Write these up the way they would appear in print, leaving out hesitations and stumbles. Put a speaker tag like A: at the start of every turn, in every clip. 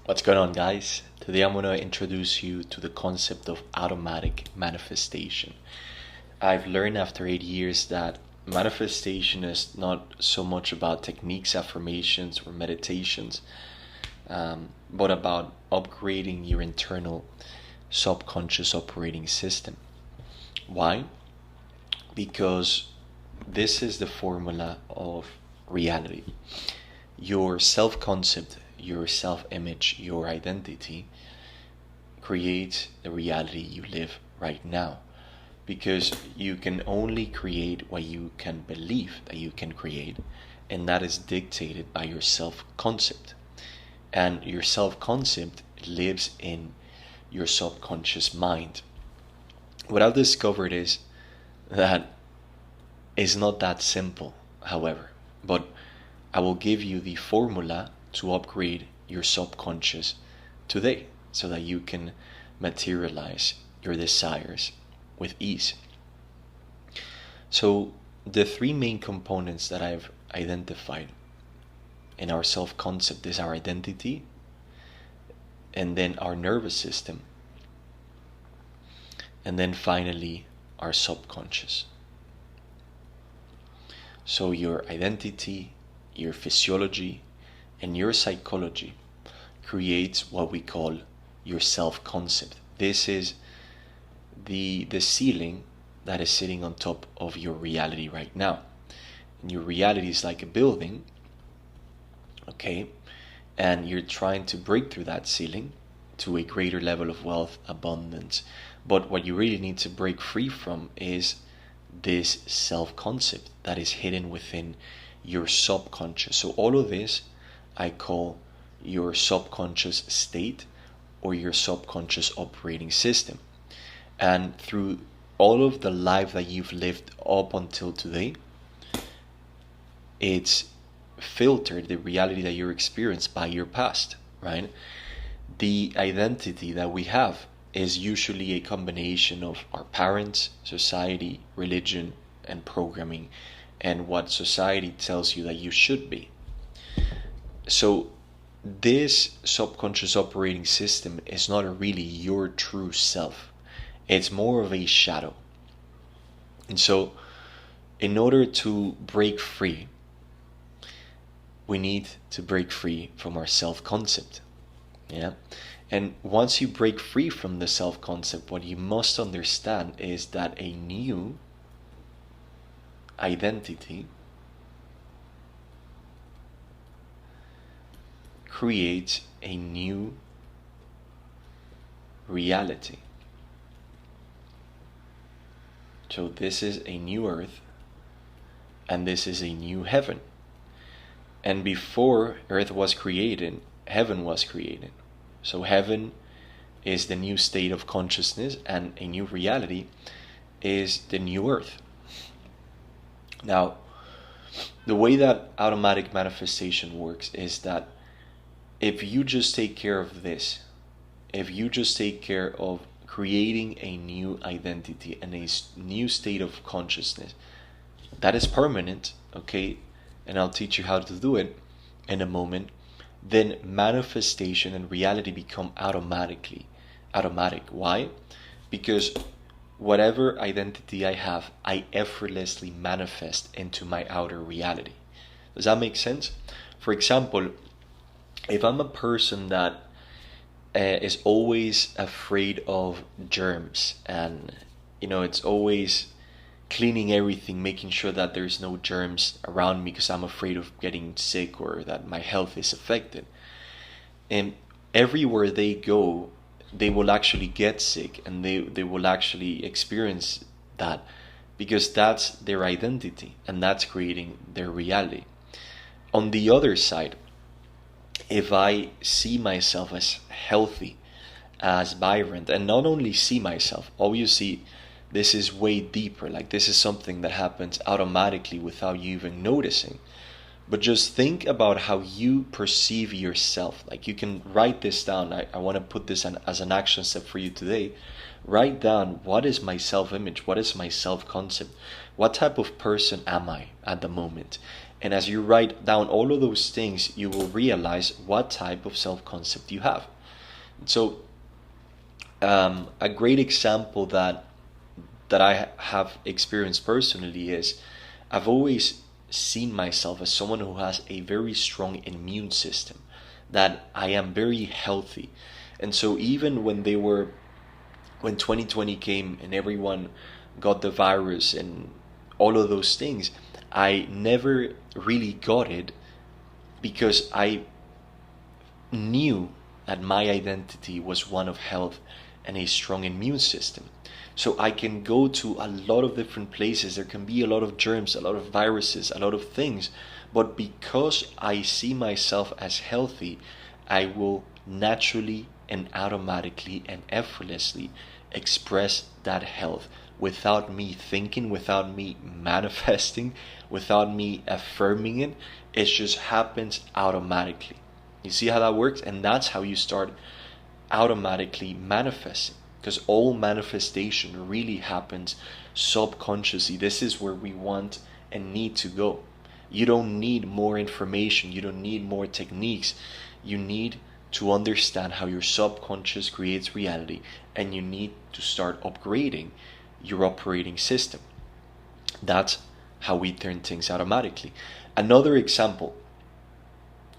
A: What's going on, guys? Today I'm going to introduce you to the concept of automatic manifestation. I've learned after 8 years that manifestation is not so much about techniques, affirmations, or meditations, but about upgrading your internal subconscious operating system. Why? Because this is the formula of reality. Your self concept, your self image, your identity creates the reality you live right now. Because you can only create what you can believe that you can create, and that is dictated by your self concept. And your self concept lives in your subconscious mind. What I've discovered is that it's not that simple, however, but I will give you the formula to upgrade your subconscious today so that you can materialize your desires with ease. So, the three main components that I've identified in our self concept is our identity, and then our nervous system, and then finally our subconscious. So, your identity, your physiology, and your psychology creates what we call your self-concept. This is the ceiling that is sitting on top of your reality right now. And your reality is like a building, okay? And you're trying to break through that ceiling to a greater level of wealth, abundance. But what you really need to break free from is this self-concept that is hidden within your subconscious. So all of this I call your subconscious state or your subconscious operating system. And through all of the life that you've lived up until today, it's filtered the reality that you're experienced by your past, right? The identity that we have is usually a combination of our parents, society, religion, and programming, and what society tells you that you should be. So this subconscious operating system is not really your true self. It's more of a shadow. And so in order to break free, we need to break free from our self-concept. Yeah. And once you break free from the self-concept, what you must understand is that a new identity creates a new reality. So this is a new earth and this is a new heaven. And before earth was created, heaven was created. So heaven is the new state of consciousness, and a new reality is the new earth. Now, the way that automatic manifestation works is that if you just take care of this, if you just take care of creating a new identity and a new state of consciousness, that is permanent, okay? And I'll teach you how to do it in a moment. Then manifestation and reality become automatic. Why? Because whatever identity I have, I effortlessly manifest into my outer reality. Does that make sense? For example, if I'm a person that is always afraid of germs, and it's always cleaning everything, making sure that there's no germs around me because I'm afraid of getting sick or that my health is affected. And everywhere they go, they will actually get sick, and they will actually experience that because that's their identity and that's creating their reality. On the other side, if I see myself as healthy, as vibrant, and not only see myself, obviously this is way deeper, like this is something that happens automatically without you even noticing. But just think about how you perceive yourself. Like, you can write this down. I want to put this as an action step for you today. Write down, what is my self-image? What is my self-concept? What type of person am I at the moment? And as you write down all of those things, you will realize what type of self-concept you have. So a great example that I have experienced personally is I've always seen myself as someone who has a very strong immune system, that I am very healthy. And so even when 2020 came and everyone got the virus and all of those things, I never really got it because I knew that my identity was one of health and a strong immune system. So I can go to a lot of different places. There can be a lot of germs, a lot of viruses, a lot of things. But because I see myself as healthy, I will naturally and automatically and effortlessly express that health without me thinking, without me manifesting, without me affirming it. It just happens automatically. You see how that works? And that's how you start automatically manifesting, because all manifestation really happens subconsciously. This is where we want and need to go. You don't need more information. You don't need more techniques. You need to understand how your subconscious creates reality, and you need to start upgrading your operating system. That's how we turn things automatically. Another example,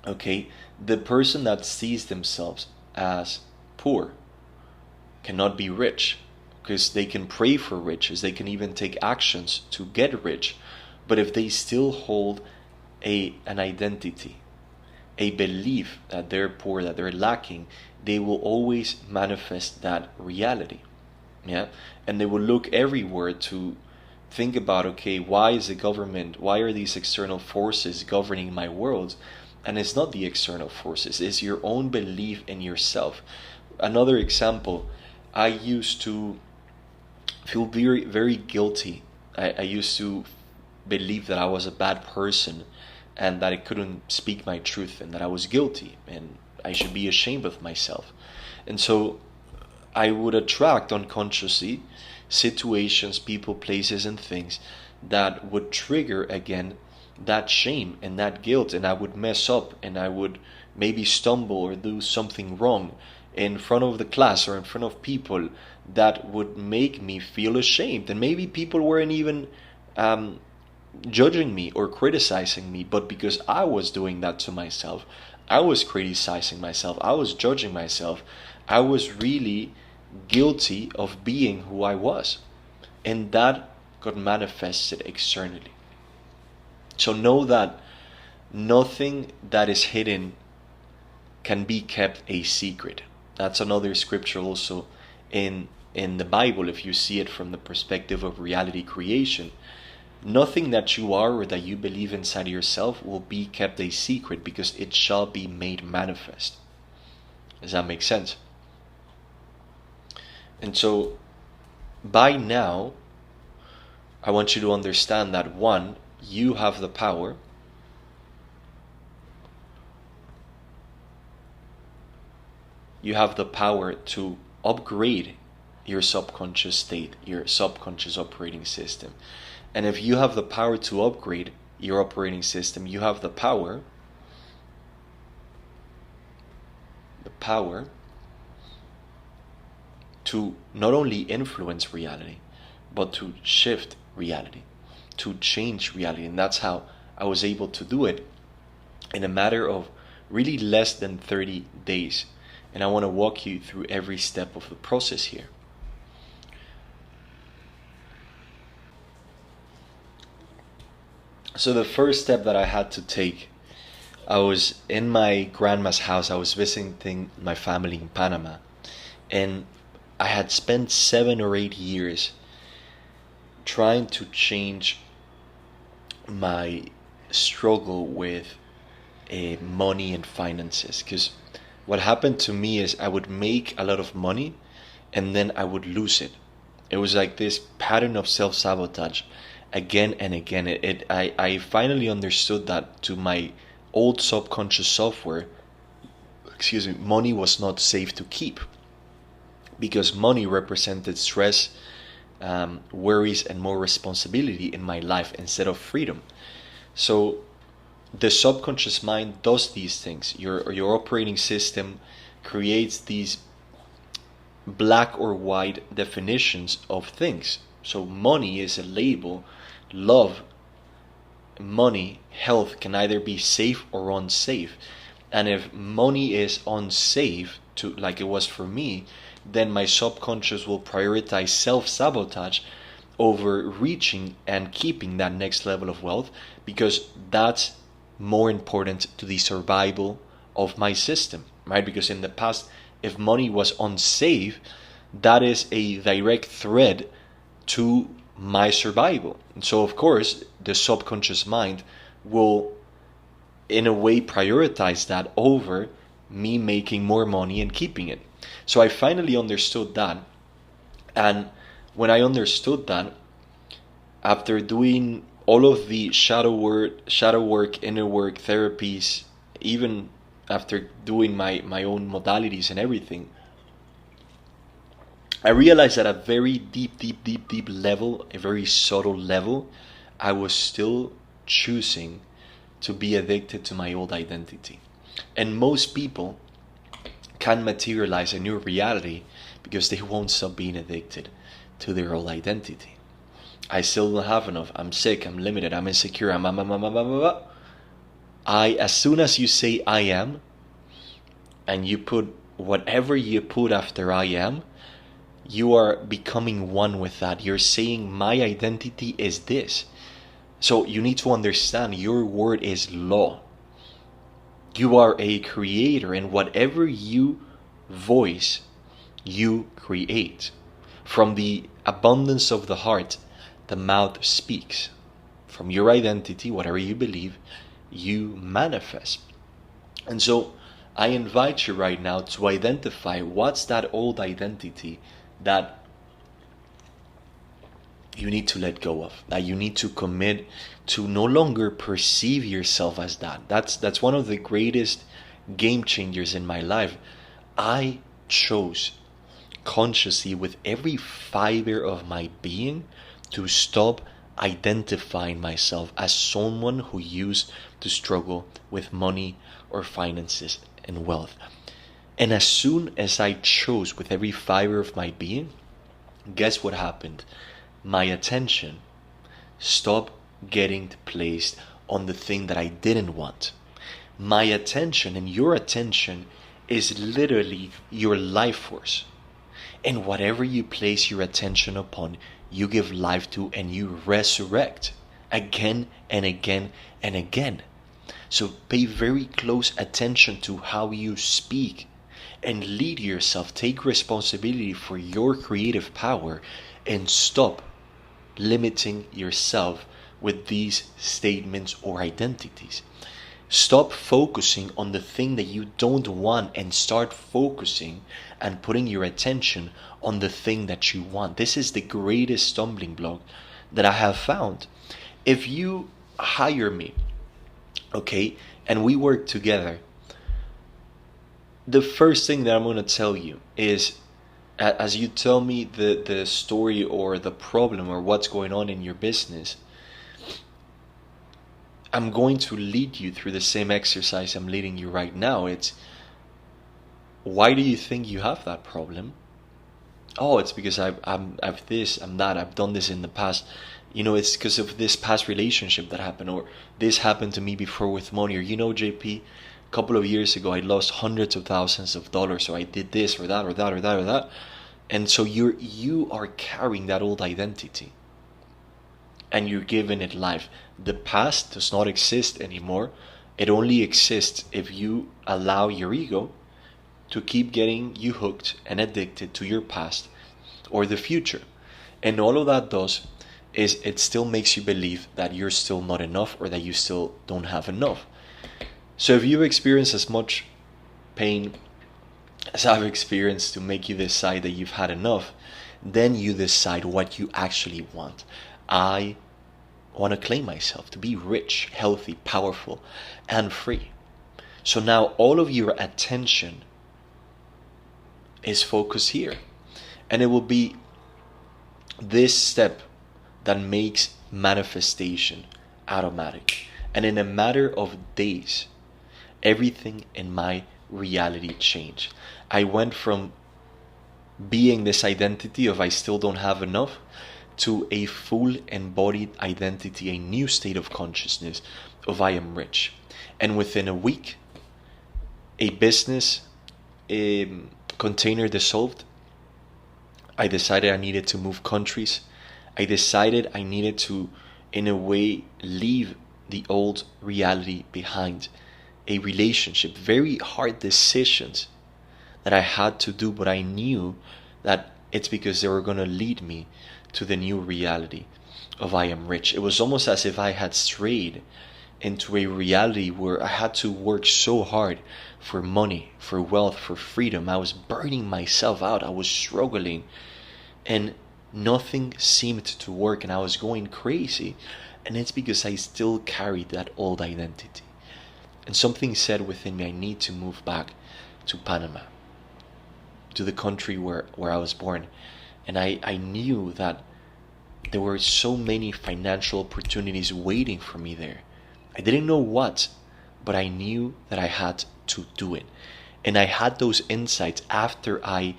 A: okay, the person that sees themselves as poor cannot be rich, because they can pray for riches, they can even take actions to get rich, but if they still hold an identity, a belief that they're poor, that they're lacking, they will always manifest that reality. Yeah, and they will look everywhere to think about, okay, why is the government, why are these external forces governing my world? And it's not the external forces, it's your own belief in yourself. Another example, I used to feel very, very guilty. I used to believe that I was a bad person and that I couldn't speak my truth and that I was guilty and I should be ashamed of myself. And so I would attract unconsciously situations, people, places, and things that would trigger again that shame and that guilt, and I would mess up and I would maybe stumble or do something wrong in front of the class or in front of people that would make me feel ashamed. And maybe people weren't even judging me or criticizing me, but because I was doing that to myself, I was criticizing myself, I was judging myself, I was really guilty of being who I was, and that got manifested externally. So know that nothing that is hidden can be kept a secret. That's another scripture also in the Bible, if you see it from the perspective of reality creation. Nothing that you are or that you believe inside of yourself will be kept a secret, because it shall be made manifest. Does that make sense? And so by now, I want you to understand that, one, you have the power to upgrade your subconscious state, your subconscious operating system. And if you have the power to upgrade your operating system, you have the power to not only influence reality, but to shift reality, to change reality. And that's how I was able to do it in a matter of really less than 30 days. And I want to walk you through every step of the process here. So the first step that I had to take, I was in my grandma's house. I was visiting my family in Panama, and I had spent 7 or 8 years trying to change my struggle with money and finances. Because what happened to me is I would make a lot of money and then I would lose it. It was like this pattern of self-sabotage again and again. I finally understood that to my old subconscious software, money was not safe to keep, because money represented stress, worries, and more responsibility in my life instead of freedom. So the subconscious mind does these things. Your operating system creates these black or white definitions of things. So money is a label. Love, money, health can either be safe or unsafe. And if money is unsafe, to like it was for me, then my subconscious will prioritize self-sabotage over reaching and keeping that next level of wealth, because that's more important to the survival of my system, right? Because in the past, if money was unsafe, that is a direct threat to my survival. And so of course the subconscious mind will in a way prioritize that over me making more money and keeping it. So I finally understood that. And when I understood that, after doing all of the shadow work, inner work, therapies, even after doing my own modalities and everything, I realized at a very deep level, a very subtle level, I was still choosing to be addicted to my old identity. And most people can materialize a new reality because they won't stop being addicted to their old identity. I still don't have enough. I'm sick. I'm limited. I'm insecure. As soon as you say I am, and you put whatever you put after I am, you are becoming one with that. You're saying my identity is this. So you need to understand your word is law. You are a creator, and whatever you voice, you create. From the abundance of the heart, the mouth speaks. From your identity, whatever you believe, you manifest. And so I invite you right now to identify what's that old identity that you need to let go of, that you need to commit to no longer perceive yourself as that. That's one of the greatest game changers in my life. I chose consciously with every fiber of my being to stop identifying myself as someone who used to struggle with money or finances and wealth. And as soon as I chose with every fiber of my being, guess what happened? My attention stopped getting placed on the thing that I didn't want. My attention and your attention is literally your life force. And whatever you place your attention upon, you give life to and you resurrect again and again and again. So pay very close attention to how you speak and lead yourself. Take responsibility for your creative power and stop limiting yourself with these statements or identities. Stop focusing on the thing that you don't want and start focusing and putting your attention on the thing that you want. This is the greatest stumbling block that I have found. If you hire me, okay, and we work together, the first thing that I'm going to tell you is, as you tell me the story or the problem or what's going on in your business, I'm going to lead you through the same exercise I'm leading you right now. It's, why do you think you have that problem? Oh, it's because I've this, I'm that, I've done this in the past. You know, it's because of this past relationship that happened, or this happened to me before with money, or you know, JP, a couple of years ago I lost hundreds of thousands of dollars, so I did this or that or that or that or that. And so you are carrying that old identity and you're giving it life. The past does not exist anymore. It only exists if you allow your ego to keep getting you hooked and addicted to your past or the future. And all of that does is it still makes you believe that you're still not enough or that you still don't have enough. So if you experience as much pain as I've experienced to make you decide that you've had enough, then you decide what you actually want. I want to claim myself to be rich, healthy, powerful, and free. So now all of your attention is focused here. And it will be this step that makes manifestation automatic. And in a matter of days, everything in my reality changed. I went from being this identity of I still don't have enough to a full embodied identity, a new state of consciousness of I am rich. And within a week, a business container dissolved. I decided I needed to move countries. I decided I needed to, in a way, leave the old reality behind. A relationship, very hard decisions that I had to do, but I knew that it's because they were going to lead me to the new reality of I am rich. It was almost as if I had strayed into a reality where I had to work so hard for money, for wealth, for freedom. I was burning myself out. I was struggling and nothing seemed to work and I was going crazy. And it's because I still carried that old identity. And something said within me, I need to move back to Panama, to the country where I was born. And I knew that there were so many financial opportunities waiting for me there. I didn't know what, but I knew that I had to do it. And I had those insights after I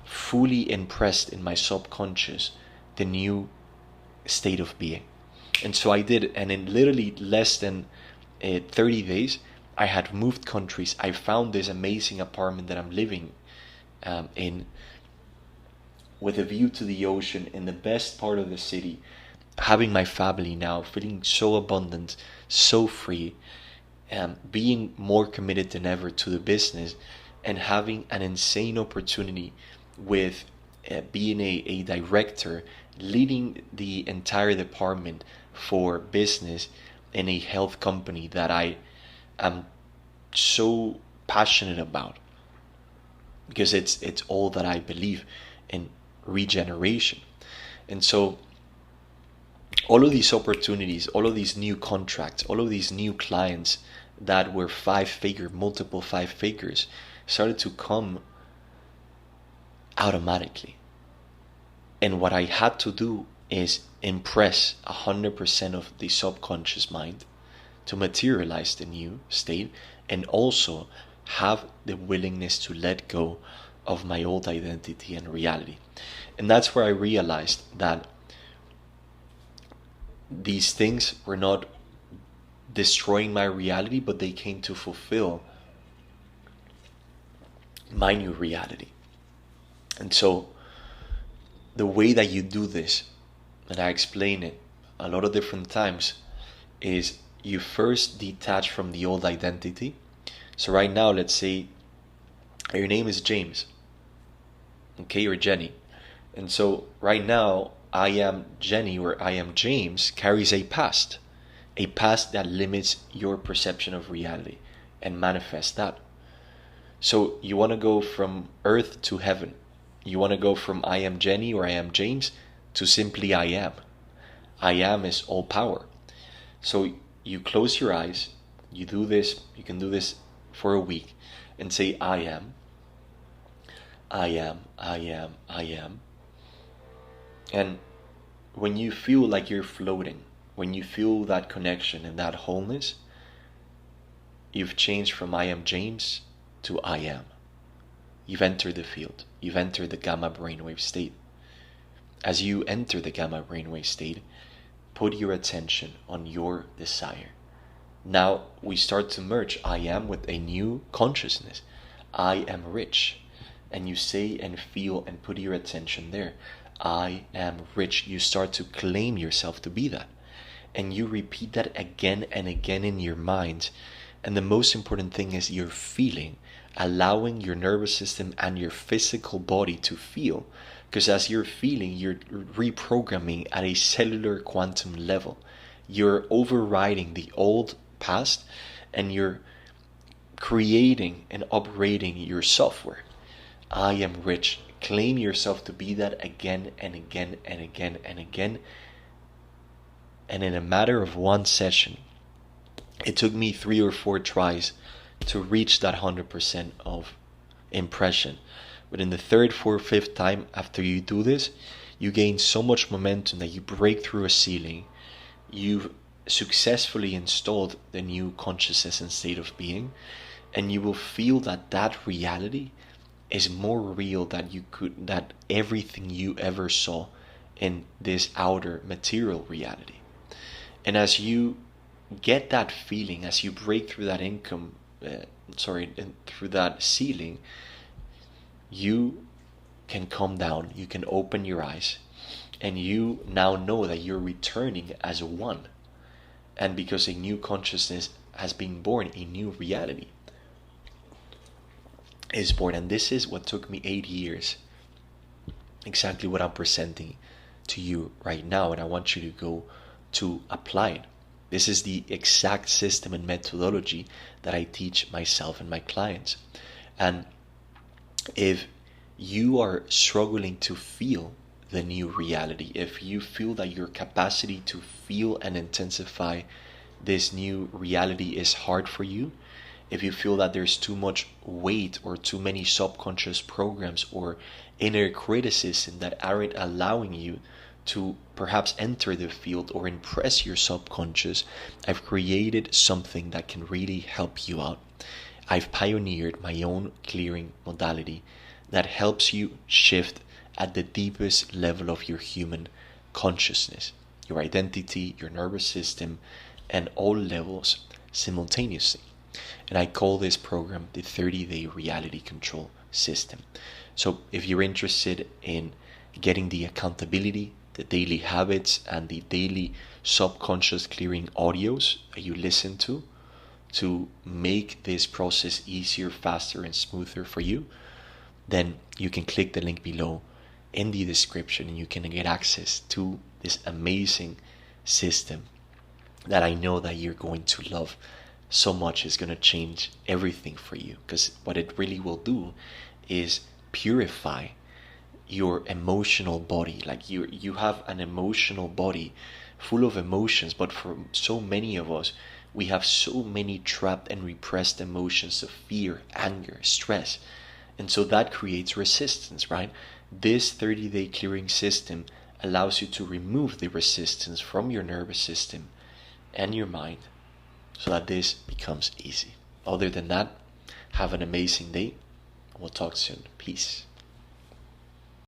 A: fully impressed in my subconscious the new state of being. And so I did, and in literally less than 30 days, I had moved countries. I found this amazing apartment that I'm living in, with a view to the ocean in the best part of the city, having my family now, feeling so abundant, so free, being more committed than ever to the business, and having an insane opportunity with being a director, leading the entire department for business in a health company that I am so passionate about, because it's all that I believe in, regeneration. And so all of these opportunities, all of these new contracts, all of these new clients that were multiple five figures started to come automatically. And what I had to do is impress 100% of the subconscious mind to materialize the new state, and also have the willingness to let go of my old identity and reality. And that's where I realized that these things were not destroying my reality, but they came to fulfill my new reality. And so the way that you do this, and I explain it a lot of different times, is you first detach from the old identity. So right now, let's say your name is James, okay, or Jenny. And so right now, I am Jenny or I am James carries a past that limits your perception of reality and manifests that. So you want to go from earth to heaven. You want to go from I am Jenny or I am James to simply I am. I am is all power. So you close your eyes, you do this, you can do this for a week and say I am, I am, I am, I am. And when you feel like you're floating, when you feel that connection and that wholeness, you've changed from I am James to I am. You've entered the field. You've entered the gamma brainwave state. As you enter the gamma brainwave state, put your attention on your desire. Now we start to merge I am with a new consciousness. I am rich. And you say and feel and put your attention there. I am rich. You start to claim yourself to be that. And you repeat that again and again in your mind. And the most important thing is you're feeling, allowing your nervous system and your physical body to feel. Because as you're feeling, you're reprogramming at a cellular quantum level. You're overriding the old past and you're creating and upgrading your software. I am rich. Claim yourself to be that again and again and again and again. And in a matter of one session, it took me 3 or 4 tries to reach that 100% of impression. But in the 3rd, 4th, 5th time after you do this, you gain so much momentum that you break through a ceiling. You
B: successfully installed the new consciousness and state of being, and you will feel that that reality is more real that everything you ever saw in this outer material reality. And as you get that feeling, as you break through that through that ceiling, you can calm down, you can open your eyes, and you now know that you're returning as one. And because a new consciousness has been born, a new reality is born. And this is what took me 8 years. Exactly what I'm presenting to you right now. And I want you to go to apply it. This is the exact system and methodology that I teach myself and my clients. And if you are struggling to feel the new reality, if you feel that your capacity to feel and intensify this new reality is hard for you, if you feel that there's too much weight or too many subconscious programs or inner criticism that aren't allowing you to perhaps enter the field or impress your subconscious, I've created something that can really help you out. I've pioneered my own clearing modality that helps you shift at the deepest level of your human consciousness, your identity, your nervous system, and all levels simultaneously. And I call this program the 30-day reality control system. So if you're interested in getting the accountability, the daily habits, and the daily subconscious clearing audios that you listen to make this process easier, faster, and smoother for you, then you can click the link below in the description and you can get access to this amazing system that I know that you're going to love so much. Is going to change everything for you, because what it really will do is purify your emotional body. Like you have an emotional body full of emotions, but for so many of us, we have so many trapped and repressed emotions of fear, anger, stress, and so that creates resistance, right? This 30-day clearing system allows you to remove the resistance from your nervous system and your mind so that this becomes easy. Other than that, have an amazing day. We'll talk soon. Peace.